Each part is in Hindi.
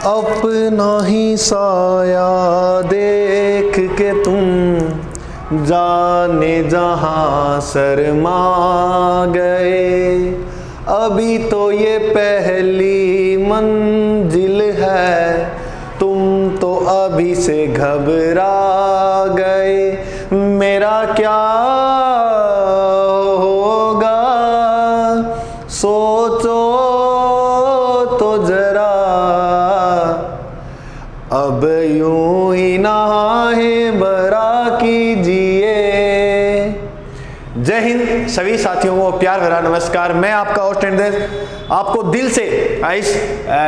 अपना ही साया देख के तुम जाने जहां शर्मा गए। अभी तो ये पहली मंजिल है, तुम तो अभी से घबरा गए। मेरा क्या होगा सोचो तो जरा, अब यूं ही नहाएं भरा कीजिए। जय हिंद सभी साथियों को प्यार भरा नमस्कार। मैं आपका होस्ट आपको दिल से इस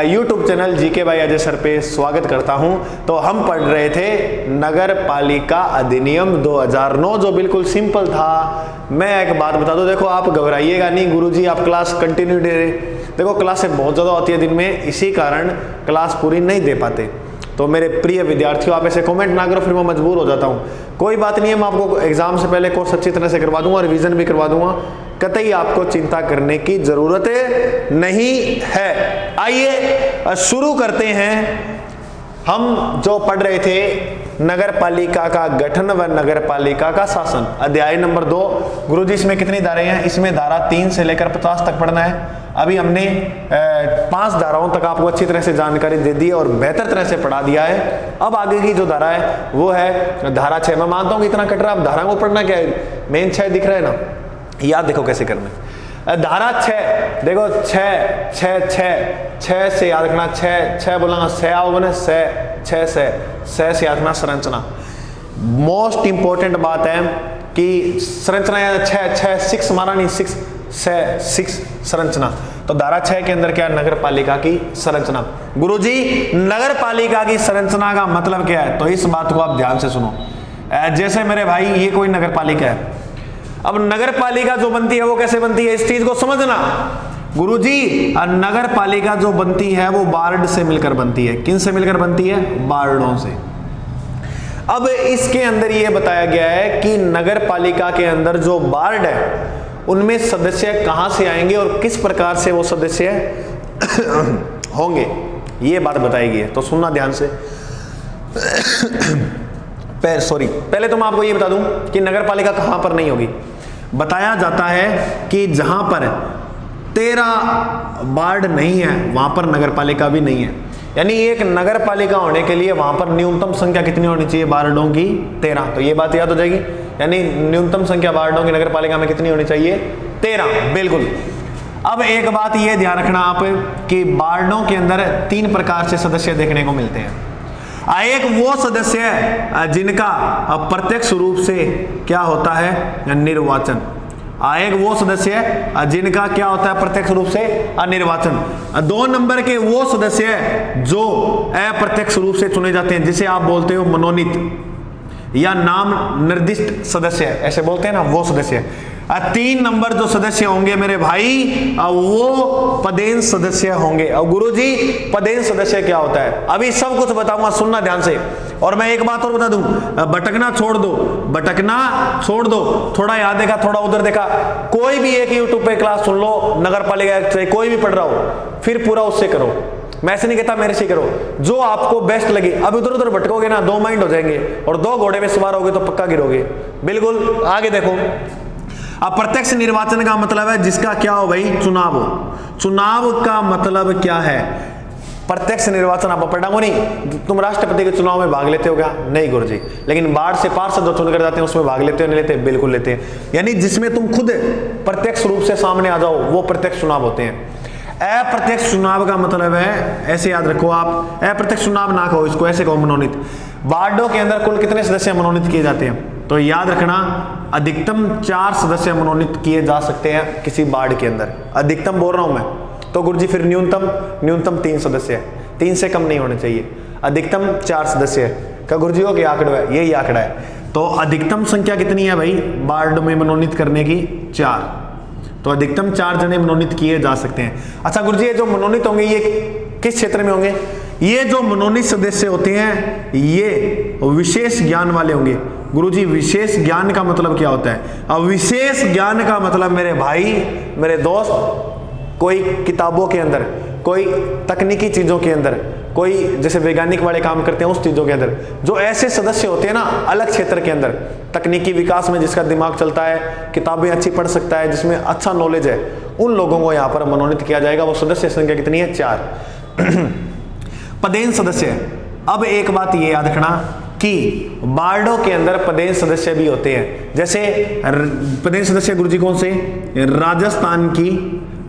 YouTube channel GK by Ajay sir पे स्वागत करता हूं। तो हम पढ़ रहे थे नगर पालिका अधिनियम 2009 जो बिल्कुल सिंपल था। मैं एक बात बता दूं, देखो आप घबराइएगा नहीं, गुरुजी आप क्लास कंटिन्यू दे रहे। देखो क्लासें बहुत ज़्यादा होती है दिन में, इसी कारण क्लास पूरी नहीं दे पाते। तो मेरे प्रिय विद्यार्थियों, आप ऐसे कमेंट ना करो, फिर मैं मजबूर हो जाता हूँ। कोई बात नहीं है, मैं आपको एग्जाम से पहले कोर्स अच्छी तरह से करवा दूंगा, रिवीजन भी करवा दूंगा। कतई आपको चिंता करने की जरूरत नहीं है। आइए शुरू करते हैं। हम जो पढ़ रहे थे नगर पालिका का गठन व नगर पालिका का शासन, अध्याय नंबर 2। गुरुजी इसमें कितनी धाराएं हैं? इसमें धारा 3 से लेकर 50 तक पढ़ना है। अभी हमने 5 धाराओं तक आपको अच्छी तरह से जानकारी दे दी और बेहतर तरह से पढ़ा दिया है। अब आगे की जो धारा है वो है धारा 6। मैं मानता हूँ इतना कट रहा, अब धारा को पढ़ना क्या है, मेन 6 दिख रहा है ना, याद देखो कैसे करना है। धारा 6 देखो, 6 से याद रखना, 6 बोलूंगा, 6 आओगे ना, 6 से याद रखना संरचना। मोस्ट इंपॉर्टेंट बात है कि संरचना याद 6 मारा नहीं, 6 संरचना। तो धारा 6 के अंदर क्या है? नगर पालिका की संरचना। गुरुजी नगर पालिका की संरचना का मतलब क्या है? तो इस बात को आप ध्यान से सुनो। जैसे मेरे भाई ये कोई नगर पालिका है, अब नगर पालिका जो बनती है वो कैसे बनती है, इस चीज को समझना। गुरुजी नगर पालिका जो बनती है वो वार्ड से मिलकर बनती है। किन से मिलकर बनती है? वार्डों से। अब इसके अंदर ये बताया गया है कि नगर पालिका के अंदर जो वार्ड है उनमें सदस्य कहां से आएंगे और किस प्रकार से वो सदस्य होंगे, ये बात बताई गई है। तो सुनना ध्यान से। पहले तो मैं आपको ये बता दूं कि नगर पालिका कहां पर नहीं होगी। बताया जाता है कि जहां पर 13 वार्ड नहीं है वहां पर नगर पालिका भी नहीं है। यानी एक नगर पालिका होने के लिए वहां पर न्यूनतम संख्या कितनी होनी चाहिए? वार्डों की 13। तो ये बात याद हो जाएगी। यानी न्यूनतम संख्या वार्डों की नगर पालिका में कितनी होनी चाहिए? 13। बिल्कुल। अब एक बात ये ध्यान रखना आप कि वार्डों के अंदर 3 प्रकार से सदस्य देखने को मिलते हैं। एक वो सदस्य है जिनका प्रत्यक्ष रूप से क्या होता है? निर्वाचन। एक वो सदस्य है जिनका क्या होता है? प्रत्यक्ष रूप से निर्वाचन। 2 नंबर के वो सदस्य है जो अप्रत्यक्ष रूप से चुने जाते हैं, जिसे आप बोलते हो मनोनीत या नाम निर्दिष्ट सदस्य, ऐसे बोलते हैं ना, वो सदस्य। 3 नंबर जो सदस्य होंगे मेरे भाई वो पदेन सदस्य होंगे। और गुरुजी पदेन सदस्य क्या होता है अभी सब कुछ बताऊंगा, सुनना ध्यान से। और मैं एक बात और बता दूं, भटकना छोड़ दो, थोड़ा याद देखा थोड़ा उधर देखा। कोई भी एक यूट्यूब पे क्लास सुन लो, नगर पालिका से कोई भी पढ़ रहा हो, फिर पूरा उससे करो। मैं ऐसे नहीं कहता मेरे से करो, जो आपको बेस्ट लगे। अब इधर उधर भटकोगे ना, 2 माइंड हो जाएंगे और 2 घोड़े में सवार होगे तो पक्का गिरोगे। बिल्कुल आगे देखो। अब प्रत्यक्ष निर्वाचन का मतलब है जिसका क्या हो भाई? चुनाव हो। चुनाव का मतलब क्या है? प्रत्यक्ष निर्वाचन आप पढ़ाओ नहीं। तुम राष्ट्रपति के चुनाव में भाग लेते हो क्या? नहीं गुरुजी। लेकिन वार्ड से पार्षद जो चुन कर जाते हैं उसमें भाग लेते हो? नहीं लेते? बिल्कुल लेते हैं। यानी जिसमें तुम खुद प्रत्यक्ष रूप से सामने आ जाओ वो प्रत्यक्ष चुनाव होते हैं। अप्रत्यक्ष चुनाव का मतलब है, ऐसे याद रखो आप, अप्रत्यक्ष चुनाव ना कहो इसको, ऐसे कहो मनोनीत। वार्डों के अंदर कुल कितने सदस्य मनोनीत किए जाते हैं? तो याद रखना अधिकतम 4 सदस्य मनोनीत किए जा सकते हैं किसी वार्ड के अंदर। अधिकतम बोल रहा हूं मैं। तो गुरुजी फिर न्यूनतम 3 सदस्य है, 3 से कम नहीं होने चाहिए। अधिकतम 4 सदस्य है। क्या गुरुजी हो क्या आंकड़ा है? यही आंकड़ा है। तो अधिकतम संख्या कितनी है भाई वार्ड में मनोनीत करने की? 4। तो अधिकतम 4 जने मनोनीत किए जा सकते हैं। अच्छा गुरुजी ये जो मनोनीत होंगे ये किस क्षेत्र में होंगे? ये जो मनोनीत सदस्य होते हैं ये विशेष ज्ञान वाले होंगे। गुरुजी विशेष ज्ञान का मतलब क्या होता है? अब विशेष ज्ञान का मतलब मेरे भाई मेरे दोस्त, कोई किताबों के अंदर, कोई तकनीकी चीजों के अंदर कोई जैसे वैज्ञानिक वाले काम करते हैं उस चीज़ों के अंदर, जो ऐसे सदस्य होते हैं ना अलग क्षेत्र के अंदर, तकनीकी विकास में जिसका दिमाग चलता है, किताबें अच्छी पढ़ सकता है, जिसमें अच्छा नॉलेज है, उन लोगों को यहाँ पर मनोनीत किया जाएगा। वो सदस्य संख्या कितनी है? 4। पदेन सदस्य, अब एक बात ये याद रखना कि बार्डो के अंदर पदेन सदस्य भी होते हैं। जैसे पदेन सदस्य गुरुजी कौन से? राजस्थान की,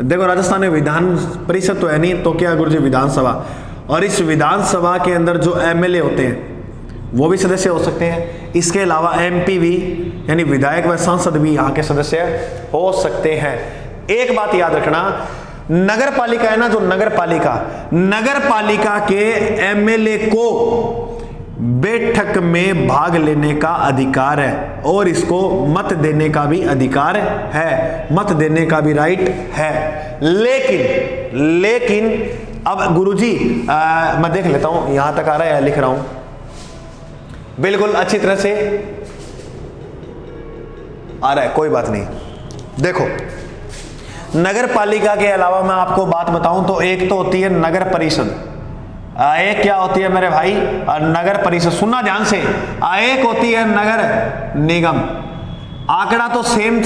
देखो राजस्थान में विधान परिषद तो है नहीं, तो क्या गुरुजी विधानसभा, और इस विधानसभा के अंदर जो एमएलए होते हैं वो भी सदस्य हो सकते हैं। इसके अलावा एमपी भी, यानी विधायक व सांसद भी यहाँ के सदस्य हो सकते हैं। एक बात याद रखना, नगर पालिका है ना, जो नगर पालिका के एमएलए को बैठक में भाग लेने का अधिकार है और इसको मत देने का भी अधिकार है, मत देने का भी राइट है। लेकिन अब गुरुजी मैं देख लेता हूं यहां तक आ रहा है, लिख रहा हूं बिल्कुल अच्छी तरह से आ रहा है, कोई बात नहीं। देखो नगर पालिका के अलावा मैं आपको बात बताऊं तो एक तो होती है नगर परिषद, एक क्या होती है मेरे भाई? नगर परिषद, सुनना ध्यान से। एक होती है नगर निगम। आंकड़ा तो सेम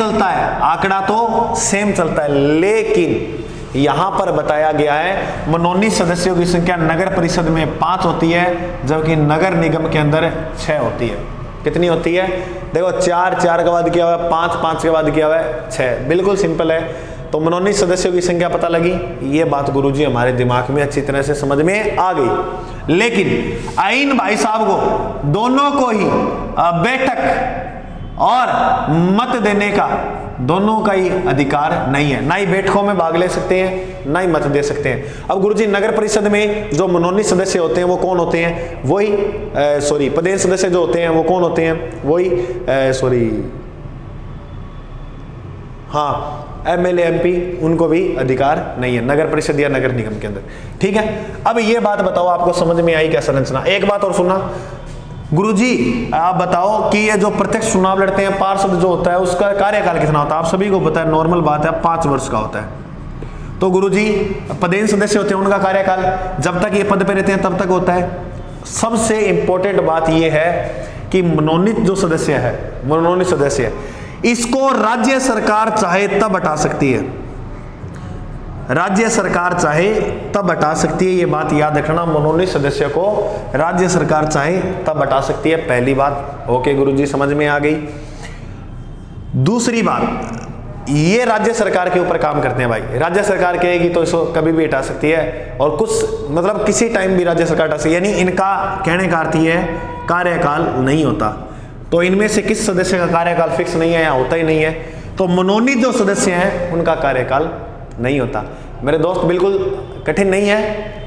चलता है, लेकिन यहां पर बताया गया है मनोनीत सदस्यों की संख्या नगर परिषद में 5 होती है, जबकि नगर निगम के अंदर 6 होती है। कितनी होती है? देखो 4 के बाद किया हुआ है, 5 के बाद किया हुआ है 6, बिल्कुल सिंपल है। तो मनोनीत सदस्यों की संख्या पता लगी, ये बात गुरुजी हमारे दिमाग में अच्छी तरह से समझ में आ गई। लेकिन आइन भाई साहब को दोनों को ही बैठक और मत देने का दोनों का ही अधिकार नहीं है, ना ही बैठकों में भाग ले सकते हैं ना ही मत दे सकते हैं। अब गुरुजी नगर परिषद में जो मनोनीत सदस्य होते हैं वो कौन होते हैं? वही पदेन सदस्य जो होते हैं वो कौन होते हैं? वही हाँ एमएलए एमपी, उनको भी अधिकार नहीं है नगर परिषद या नगर निगम के अंदर। ठीक है, अब ये बात बताओ आपको समझ में आई क्या संरचना? एक बात और सुनना गुरुजी, आप बताओ कि ये जो प्रत्यक्ष चुनाव लड़ते हैं पार्षद जो होता है उसका कार्यकाल कितना होता है? आप सभी को पता है, नॉर्मल बात है, 5 वर्ष का होता है। तो गुरुजी पदेन सदस्य होते हैं उनका कार्यकाल जब तक ये पद पे रहते हैं तब तक होता है। सबसे इंपॉर्टेंट बात यह है कि मनोनीत जो सदस्य है, मनोनीत सदस्य, इसको राज्य सरकार चाहे तब हटा सकती है, राज्य सरकार चाहे तब हटा सकती है। ये बात याद रखना, मनोनीत सदस्य को राज्य सरकार चाहे तब हटा सकती है। पहली बात ओके गुरुजी समझ में आ गई। दूसरी बात, ये राज्य सरकार के ऊपर काम करते हैं भाई, राज्य सरकार कहेगी तो इसको कभी भी हटा सकती है, और कुछ मतलब किसी टाइम भी राज्य सरकार हटा सकती है, यानी इनका कहने का अर्थ ये है कार्यकाल नहीं होता। तो इनमें से किस सदस्य का कार्यकाल फिक्स नहीं है या होता ही नहीं है? तो मनोनीत जो सदस्य हैं उनका कार्यकाल नहीं होता। मेरे दोस्त बिल्कुल कठिन नहीं है,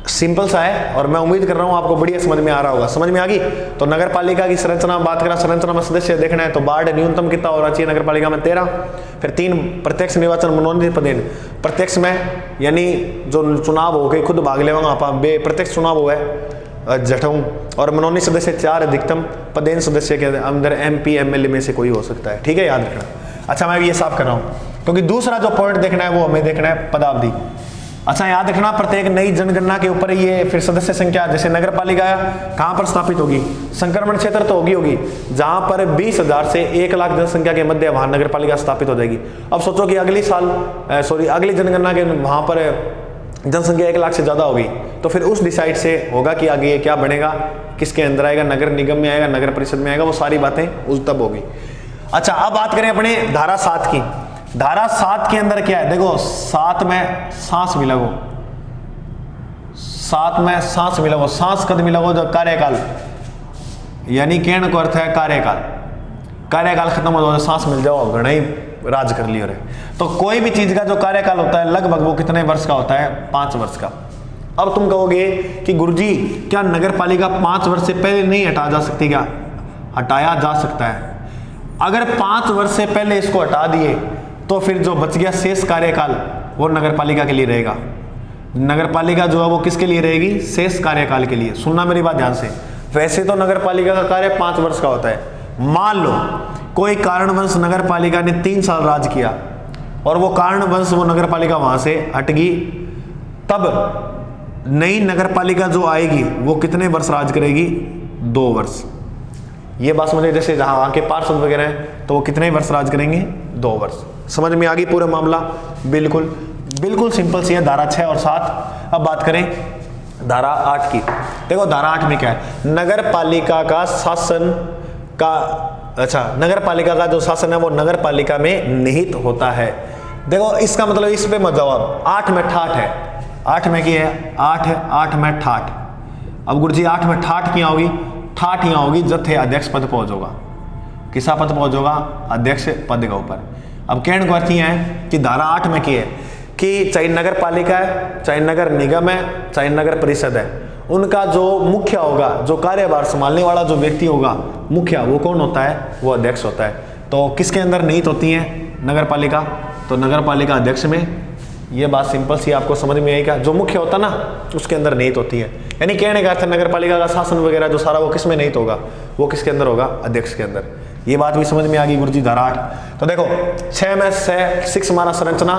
सिंपल सा है, और मैं उम्मीद कर रहा हूं आपको बढ़िया समझ में आ रहा होगा। समझ में आ गई? तो नगर पालिका की संरचना बात करें, संरचना में सदस्य देखना है तो वार्ड न्यूनतम कितना होना चाहिए नगर पालिका में? 13। फिर 3 प्रत्यक्ष निर्वाचन मनोनीत पदेन, प्रत्यक्ष में यानी जो चुनाव हो गए खुद भाग लेवांगा आप, प्रत्यक्ष चुनाव हुआ है जठों, और मनोनीत सदस्य 4 अधिकतम, पदेन सदस्य के अंदर एमपी एमएलए में से कोई हो सकता है। ठीक है, याद रखना। अच्छा मैं ये साफ कर रहा हूँ क्योंकि दूसरा जो पॉइंट देखना है वो हमें देखना है पदावधि। अच्छा याद रखना, प्रत्येक नई जनगणना के ऊपर ये फिर सदस्य संख्या, जैसे नगर पालिका कहाँ पर स्थापित होगी? संक्रमण क्षेत्र तो होगी जहां पर 20,000 से 1 लाख जनसंख्या के मध्य वहां नगर पालिका स्थापित हो जाएगी। अब सोचो कि अगली जनगणना के वहां पर जनसंख्या 1 लाख से ज्यादा होगी, तो फिर उस डिसाइड से होगा कि आगे ये क्या बनेगा, किसके अंदर आएगा, नगर निगम में आएगा, नगर परिषद में आएगा, वो सारी बातें उस तब होगी। अच्छा अब बात करें अपने धारा 7 की। धारा 7 के अंदर क्या है? देखो 7 में सांस मिलाओ, 7 में सांस मिलाओ, सांस कद मिलाओ जो कार्यकाल, यानी कहने को अर्थ है कार्यकाल खत्म हो जाओ, सांस मिल जाओ, घना ही राज कर लियो रे। तो कोई भी चीज का जो कार्यकाल होता है लगभग वो कितने वर्ष का होता है? 5 वर्ष का। अब तुम कहोगे कि गुरुजी क्या नगर पालिका 5 वर्ष से पहले नहीं हटाया जा सकती? क्या हटाया जा सकता है। अगर 5 वर्ष से पहले इसको हटा दिए तो फिर जो बच गया शेष कार्यकाल वो नगर पालिका के लिए रहेगा। नगर पालिका जो है वो किसके लिए रहेगी? शेष कार्यकाल के लिए। सुनना मेरी बात ध्यान से। वैसे तो नगर पालिका का कार्य 5 वर्ष का होता है। मान लो कोई कारणवश नगर पालिका ने 3 साल राज किया और वो कारणवश वो नगर पालिका वहां से हट गई, तब नई नगर पालिका जो आएगी वो कितने वर्ष राज करेगी? 2 वर्ष। ये बात समझे, जैसे जहां वहां के पार्षद वगैरह हैं तो वो कितने वर्ष राज करेंगे? 2 वर्ष। समझ में आ गई पूरा मामला? बिल्कुल बिल्कुल सिंपल सी है धारा 6 और 7। अब बात करें धारा 8 की। देखो धारा 8 में क्या है? नगर पालिका का शासन का, अच्छा, नगर पालिका का जो शासन है वो नगर पालिका में निहित होता है। देखो इसका मतलब इस पे मत जाओ। 8 में ठाठ है, 8 में क्या है? 8 है, 8 में ठाठ। अब गुरु जी 8 में ठाठ क्या होगी? ठाठ यहाँ होगी जत्थे अध्यक्ष पद पहुंच होगा। किसा पद पहुंच होगा? अध्यक्ष पद के ऊपर। अब कहने को अर्थ है कि धारा 8 में क्या है कि चाहे नगर पालिका है, चाहे नगर निगम है, चाहे नगर परिषद है, उनका जो मुखिया होगा, जो कार्यभार संभालने वाला जो व्यक्ति होगा मुखिया, वो कौन होता है? वो अध्यक्ष होता है। तो किसके अंदर निहित होती है नगर पालिका? तो नगर पालिका अध्यक्ष में। ये बात सिंपल सी आपको समझ में आई क्या? जो मुख्य होता ना उसके अंदर निहित होती है। यानी कहने का अर्थ नगर पालिका का शासन वगैरह जो सारा वो किस में निहित होगा? वो किसके अंदर होगा? अध्यक्ष के अंदर। ये बात भी समझ में आ गई गुरु जी धारा 8। तो देखो 6 में 6 हमारा संरचना,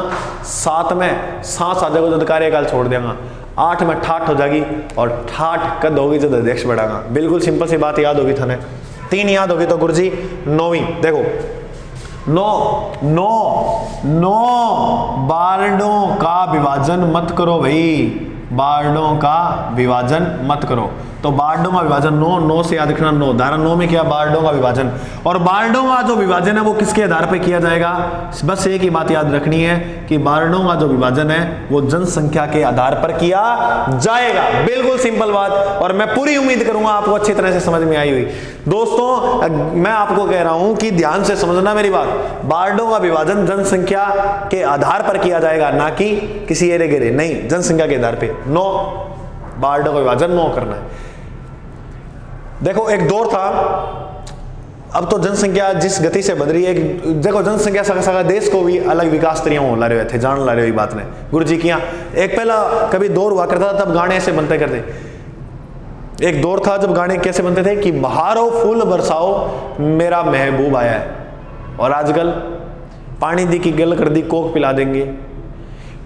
7 में सांस आ जाएगा जब कार्यकाल छोड़ देगा, 8 में ठाठ हो जाएगी और ठाठ कद होगी जब अध्यक्ष बढ़ागा। बिल्कुल सिंपल सी बात याद होगी थाने। 3 याद होगी तो गुरु जी 9वीं देखो 9 वार्डों का विभाजन मत करो भाई, वार्डों का विभाजन मत करो। तो वार्डों का विभाजन 9 से याद रखना 9। धारा 9 में क्या? वार्डों का विभाजन। और वार्डों का जो विभाजन है वो किसके आधार पर किया जाएगा? बस एक ही बात याद रखनी है कि वार्डों का जो विभाजन है वो जनसंख्या के आधार पर किया जाएगा। बिल्कुल सिंपल बात, और मैं पूरी उम्मीद करूंगा आपको अच्छी तरह से समझ में आई हुई। दोस्तों मैं आपको कह रहा हूं कि ध्यान से समझना मेरी बात। वार्डों का विभाजन जनसंख्या के आधार पर किया जाएगा, ना कि किसी एरे गेरे, नहीं, जनसंख्या के आधार पर 9 वार्डों का विभाजन 9 करना है। देखो एक दौर था, अब तो जनसंख्या जिस गति से बढ़ रही है, देखो जनसंख्या सगा देश को भी अलग विकास तरीकों हो ला रहे थे, जान ला रहे बात ने गुरु जी किया। एक पहला कभी दौर हुआ करता था तब गाने ऐसे बनते करते। एक दौर था जब गाने कैसे बनते थे कि बहारो फूल बरसाओ मेरा महबूब आया है, और आजकल पानी दी की गल कर दी, कोक पिला देंगे,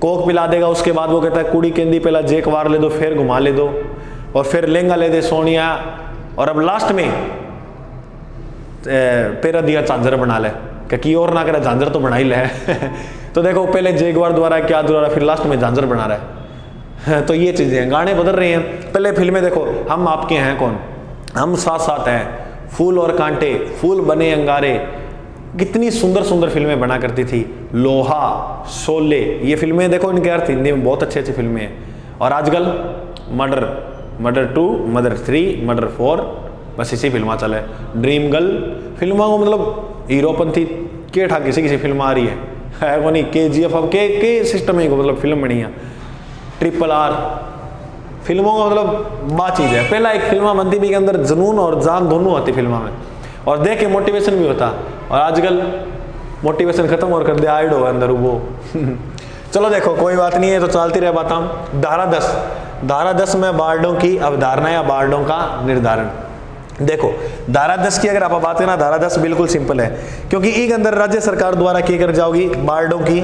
कोक पिला देगा, उसके बाद वो कहता है कुड़ी केंदी पहला जेक वार ले दो, फिर घुमा ले दो, और फिर लहंगा ले दे सोनिया, और अब लास्ट में पेरा दिया झांझर बना ले, कि और ना करे झांझर तो बना ही ले। तो देखो पहले जेगवार द्वारा क्या द्वारा, फिर लास्ट में झांझर बना रहा है। तो ये चीजें हैं, गाने बदल रहे हैं। पहले फिल्में देखो, हम आपके हैं कौन, हम साथ साथ हैं, फूल और कांटे, फूल बने अंगारे, कितनी सुंदर सुंदर फिल्में बना करती थी। लोहा, शोले, ये फिल्में देखो, इनके अर्थ हिंदी में बहुत अच्छी अच्छी फिल्में हैं। और आजकल मर्डर 2, मर्डर 3, मर्डर 4, बस इसी फिल्म चले। ड्रीम गर्ल फिल्मों को मतलब हीरोपंथी के ठा किसी फिल्म आ रही है को नहीं, KGF अब के सिस्टम है को मतलब फिल्म बनी है। RRR फिल्मों का मतलब बात चीज़ है। पहला एक फिल्म बनती भी के अंदर जुनून और जान दोनों होती फिल्मों में, और देख के मोटिवेशन भी होता। और आजकल मोटिवेशन खत्म और कर दिया, आइड हो अंदर वो। चलो देखो कोई बात नहीं है, तो चलती रहे बात। हम धारा 10 में वार्डों की अवधारणा या वार्डों का निर्धारण। देखो धारा 10 की अगर आप बात करें ना, धारा 10 बिल्कुल सिंपल है, क्योंकि एक अंदर राज्य सरकार द्वारा की कर जाओगी वार्डों की,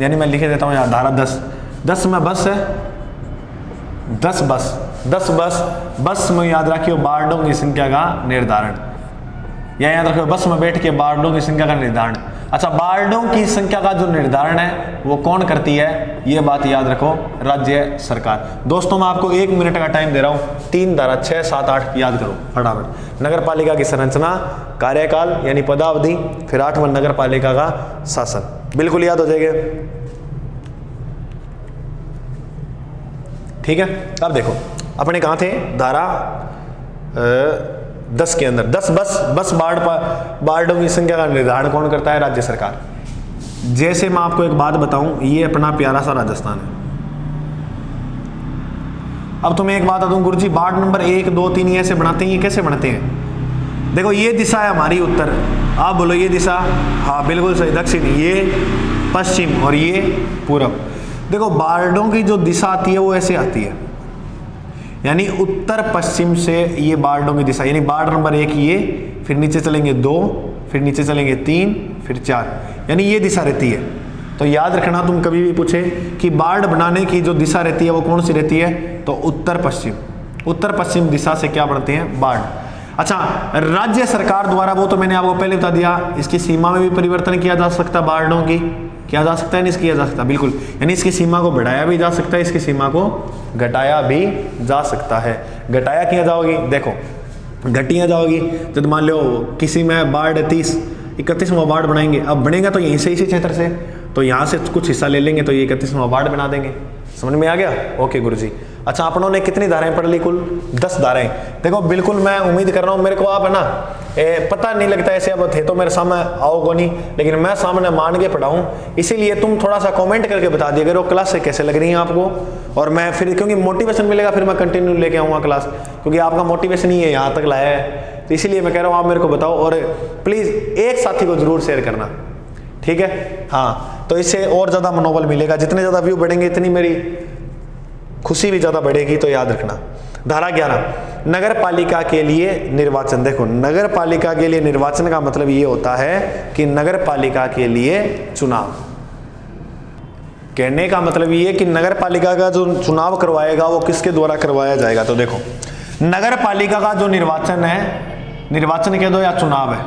यानी मैं लिखे देता हूं यहाँ धारा 10 में बस है, 10 बस में याद रखियो वार्डों की संख्या का निर्धारण, या याद रखियो बस में बैठ के वार्डों की संख्या का निर्धारण। अच्छा, वार्डों की संख्या का जो निर्धारण है वो कौन करती है, ये बात याद रखो, राज्य सरकार। दोस्तों मैं आपको 1 मिनट का टाइम दे रहा हूं, 3 धारा 6, 7, 8 याद करो फटाफट। नगर पालिका की संरचना, कार्यकाल यानी पदावधि, फिर 8वां नगर पालिका का शासन, बिल्कुल याद हो जाएगा। ठीक है, अब देखो अपने कहां थे, धारा 10 के अंदर 10 बस वार्डों की संख्या का निर्धारण कौन करता है, राज्य सरकार। जैसे मैं आपको एक बात बताऊं, ये अपना प्यारा सा राजस्थान है। अब तुम्हें एक बात बताऊं गुरुजी, वार्ड नंबर 1, 2, 3 ऐसे बनाते हैं, ये कैसे बनाते हैं? देखो ये दिशा है हमारी उत्तर, आप बोलो ये दिशा, हाँ बिल्कुल सही, दक्षिण, ये पश्चिम और ये पूरब। देखो वार्डों की जो दिशा आती है वो ऐसे आती है, यानी उत्तर पश्चिम से ये वार्डों की दिशा, यानी वार्ड नंबर 1 ये, फिर नीचे चलेंगे 2, फिर नीचे चलेंगे 3, फिर 4, यानी ये दिशा रहती है। तो याद रखना, तुम कभी भी पूछे कि बाढ़ बनाने की जो दिशा रहती है वो कौन सी रहती है, तो उत्तर पश्चिम। उत्तर पश्चिम दिशा से क्या बनते हैं, बाढ़। अच्छा, राज्य सरकार द्वारा, वो तो मैंने आपको पहले बता दिया, इसकी सीमा में भी परिवर्तन किया जा सकता है, बाढ़ों की किया जा सकता है, नहीं किया जा सकता, बिल्कुल। यानी इसकी सीमा को बढ़ाया भी जा सकता है, इसकी सीमा को घटाया भी जा सकता है। घटाया किया जाओगी, देखो घटिया जाओगी, जब मान लो किसी में बाढ़ 31वां वार्ड बनाएंगे, अब बनेगा तो यहीं से, इसी क्षेत्र से, तो यहाँ से कुछ हिस्सा ले लेंगे तो ये 31वां वार्ड बना देंगे। समझ में आ गया? ओके गुरुजी। अच्छा, अपनों ने कितनी धाराएं पढ़ ली? कुल 10 धाराएं। देखो बिल्कुल मैं उम्मीद कर रहा हूँ, मेरे को आप है ना पता नहीं लगता ऐसे, अब थे तो मेरे सामने आओगे नहीं, लेकिन मैं सामने मान के पढ़ाऊँ, इसीलिए तुम थोड़ा सा कमेंट करके बता दिया करो क्लास से कैसे लग रही है आपको, और मैं फिर, क्योंकि मोटिवेशन मिलेगा, फिर मैं कंटिन्यू लेके आऊँगा क्लास, क्योंकि आपका मोटिवेशन ही है यहाँ तक लाया है, तो इसीलिए मैं कह रहा हूँ आप मेरे को बताओ, और प्लीज़ एक साथी को जरूर शेयर करना, ठीक है? हाँ, तो इससे और ज़्यादा मनोबल मिलेगा, जितने ज़्यादा व्यू बढ़ेंगे इतनी मेरी खुशी भी ज़्यादा बढ़ेगी। तो याद रखना। धारा 11, नगर पालिका के लिए निर्वाचन। देखो, नगर पालिका के लिए निर्वाचन का मतलब ये होता है कि नगर पालिका के लिए चुनाव। कहने का मतलब ये कि नगर पालिका का जो चुनाव करवाएगा वो किसके द्वारा करवाया जाएगा। तो देखो, नगर पालिका का जो निर्वाचन है, निर्वाचन कह दो या चुनाव है,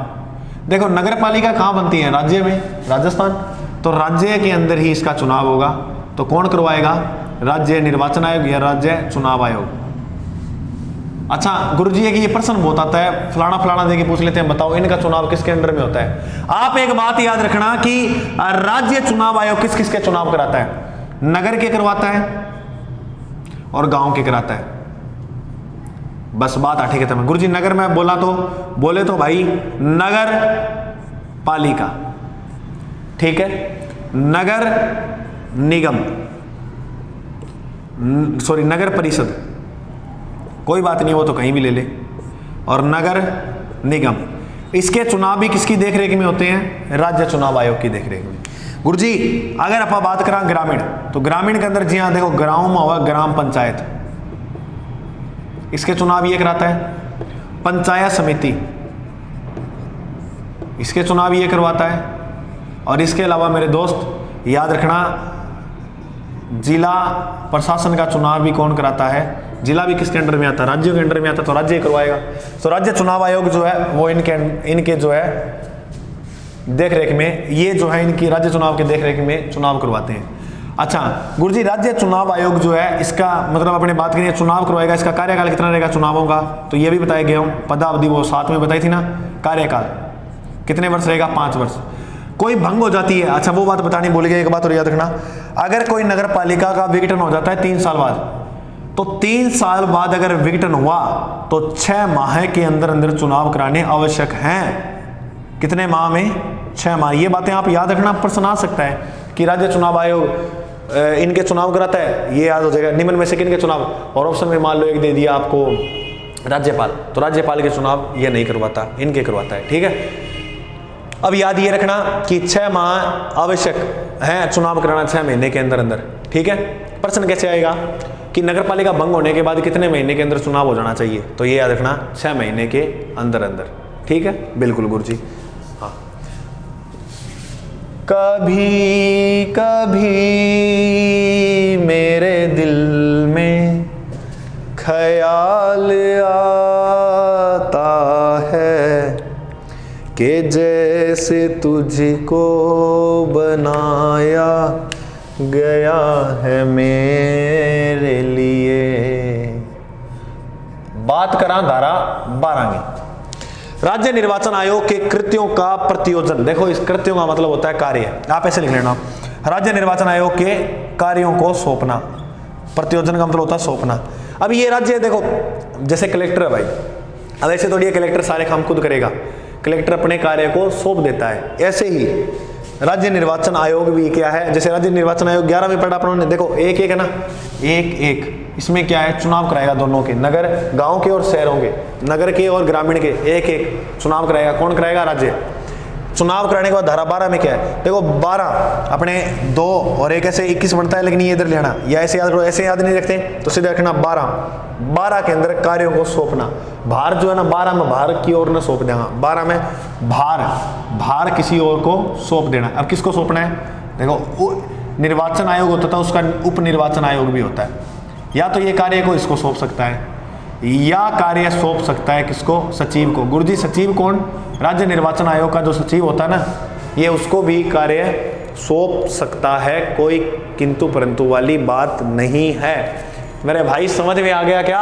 देखो नगर पालिका कहाँ बनती है? राज्य में, राजस्थान, तो राज्य के अंदर ही इसका चुनाव होगा। तो कौन करवाएगा? राज्य निर्वाचन आयोग या राज्य चुनाव आयोग। अच्छा गुरुजी, है कि ये प्रश्न बहुत आता है, फलाना फलाना देके पूछ लेते हैं, बताओ इनका चुनाव किसके अंडर में होता है? आप एक बात याद रखना कि राज्य चुनाव आयोग किस किस के चुनाव कराता है? नगर के करवाता है और गांव के कराता है। बस बात आठी खत्म है। गुरुजी नगर में बोला तो बोले तो भाई नगर पालिका, ठीक है, नगर निगम, सॉरी नगर परिषद, कोई बात नहीं, वो तो कहीं भी ले ले, और नगर निगम, इसके चुनाव भी किसकी देखरेख में होते हैं? राज्य चुनाव आयोग की देखरेख में। गुरुजी अगर आप बात करें ग्रामीण, तो ग्रामीण के अंदर जी हाँ देखो, गांव में होगा ग्राम पंचायत, इसके चुनाव ये कराता है। पंचायत समिति, इसके चुनाव ये करवाता है। और इसके अलावा मेरे दोस्त याद रखना, जिला प्रशासन का चुनाव भी कौन कराता है? जिला भी किसके अंडर में आता है? राज्यों के अंडर में आता है, तो राज्य करवाएगा। तो राज्य चुनाव आयोग जो है वो इनके जो है देखरेख में, ये जो है इनकी राज्य चुनाव के देखरेख में चुनाव करवाते हैं। अच्छा गुरुजी, राज्य चुनाव आयोग जो है इसका मतलब अपने बात करें, चुनाव करवाएगा, इसका कार्यकाल कितना रहेगा चुनावों का? तो ये भी बताया गया हूँ, पदावधि वो 7 में बताई थी ना, कार्यकाल कितने वर्ष रहेगा? 5 वर्ष। कोई भंग हो जाती है, अच्छा वो बात बतानी भूल गया, एक बात और याद रखना, अगर कोई नगर पालिका का विघटन हो जाता है 3 साल बाद, तो 3 साल बाद अगर विघटन हुआ तो 6 माह के अंदर अंदर चुनाव कराने आवश्यक हैं। कितने माह में? 6 माह। ये बातें आप याद रखना, प्रश्न आ सकता है कि राज्य चुनाव आयोग इनके चुनाव कराता है, ये याद हो जाएगा। निम्न में से किनके चुनाव? और ऑप्शन में मान लो एक दे दिया आपको राज्यपाल, तो राज्यपाल के चुनाव ये नहीं करवाता, इनके करवाता है, ठीक है। अब याद ये रखना कि 6 माह आवश्यक है चुनाव कराना, 6 महीने के अंदर अंदर, ठीक है। प्रश्न कैसे आएगा कि नगर पालिका भंग होने के बाद कितने महीने के अंदर चुनाव हो जाना चाहिए? तो ये याद रखना 6 महीने के अंदर अंदर, ठीक है। बिल्कुल गुरुजी। हाँ, कभी कभी मेरे दिल में ख्याल आता है कि जैसे तुझको बनाया गया है मेरे लिए। बात करा धारा 12 की, राज्य निर्वाचन आयोग के कृत्यों का प्रतियोजन। देखो इस कृत्यों का मतलब होता है कार्य, आप ऐसे लिख लेना, राज्य निर्वाचन आयोग के कार्यों को सौंपना। प्रतियोजन का मतलब होता है सौंपना। अब ये राज्य देखो जैसे कलेक्टर है भाई, अब ऐसे थोड़ी कलेक्टर सारे काम खुद करेगा, कलेक्टर अपने कार्य को सौंप देता है। ऐसे ही राज्य निर्वाचन आयोग भी क्या है, जैसे राज्य निर्वाचन आयोग 11 में पढ़ा अपनों ने, देखो एक एक है ना, एक एक, इसमें क्या है चुनाव कराएगा दोनों के, नगर गांव के और शहरों के, नगर के और ग्रामीण के, एक एक चुनाव कराएगा। कौन कराएगा? राज्य। चुनाव कराने के बाद धारा 12 में क्या है? देखो 12 अपने 2 और 1 ऐसे 21 बनता है, लेकिन ये इधर लेना, या ऐसे याद रखो, ऐसे याद नहीं रखते तो सीधे रखना 12 के अंदर कार्यों को सौंपना। भार जो है ना 12 में भार की ओर न सौंप देना, 12 में भार किसी और को सौंप देना। अब किसको सौंपना है? देखो निर्वाचन आयोग होता था, उसका उप निर्वाचन आयोग भी होता है। या तो ये कार्य को इसको सौंप सकता है, या कार्य सौंप सकता है किसको, सचिव को। गुरुजी सचिव कौन, राज्य निर्वाचन आयोग का जो सचिव होता है ना, ये उसको भी कार्य सौंप सकता है, कोई किंतु परंतु वाली बात नहीं है। मेरे भाई समझ में आ गया क्या?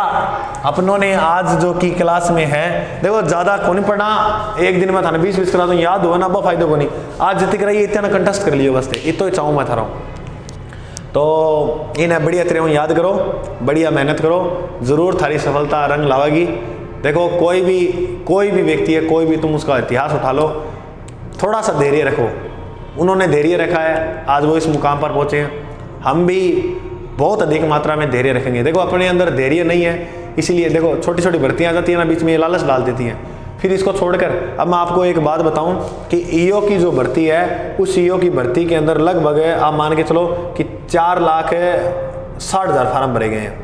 अपनों ने आज जो की क्लास में है, देखो ज्यादा को नहीं पढ़ना, एक दिन में था 20-20 करा तो याद हो ना, अब फायदे को नहीं। आज जितनी कराइए इतना कंटेस्ट कर लियो बस, इतो चाहूँ मैं था। तो इन्हें बढ़िया तरह याद करो, बढ़िया मेहनत करो, जरूर थारी सफलता रंग लावेगी। देखो कोई भी व्यक्ति है, कोई भी तुम उसका इतिहास उठा लो, थोड़ा सा धैर्य रखो। उन्होंने धैर्य रखा है, आज वो इस मुकाम पर पहुंचे हैं। हम भी बहुत अधिक मात्रा में धैर्य रखेंगे। देखो अपने अंदर धैर्य नहीं है, इसीलिए देखो छोटी छोटी भर्तियां आ जाती है ना, बीच में ये लालच डाल देती हैं। फिर इसको छोड़कर अब मैं आपको एक बात बताऊं कि ईओ की जो भर्ती है, उस ईओ की भर्ती के अंदर लगभग आप मान के चलो कि 4,60,000 फार्म भरे गए हैं।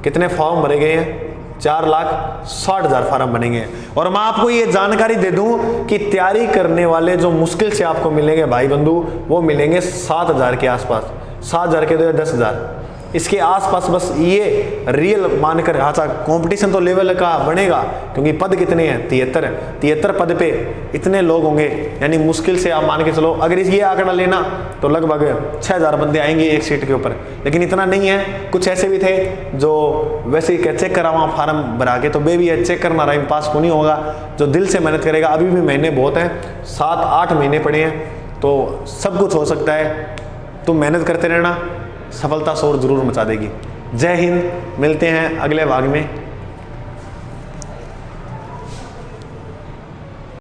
कितने फॉर्म भरे गए हैं? 4,60,000 फार्म बनेंगे। और मैं आपको ये जानकारी दे दूं कि तैयारी करने वाले जो मुश्किल से आपको मिलेंगे भाई बंधु, वो मिलेंगे 7,000 के आसपास, 7,000 के तो 10,000 इसके आसपास। बस ये रियल मानकर, अच्छा कंपटीशन तो लेवल का बनेगा, क्योंकि पद कितने हैं? 73 पद पे इतने लोग होंगे, यानी मुश्किल से आप मान के चलो, अगर इस ये आंकड़ा लेना तो लगभग 6,000 बंदे आएंगे एक सीट के ऊपर। लेकिन इतना नहीं है, कुछ ऐसे भी थे जो वैसे ही चेक करा वहाँ फार्म भरा के, तो भी है चेक करना रहा, पास को नहीं होगा। जो दिल से मेहनत करेगा, अभी भी महीने बहुत हैं, 7-8 महीने पड़े हैं, तो सब कुछ हो सकता है। तुम मेहनत करते रहना, सफलता शोर जरूर मचा देगी। जय हिंद, मिलते हैं अगले भाग में।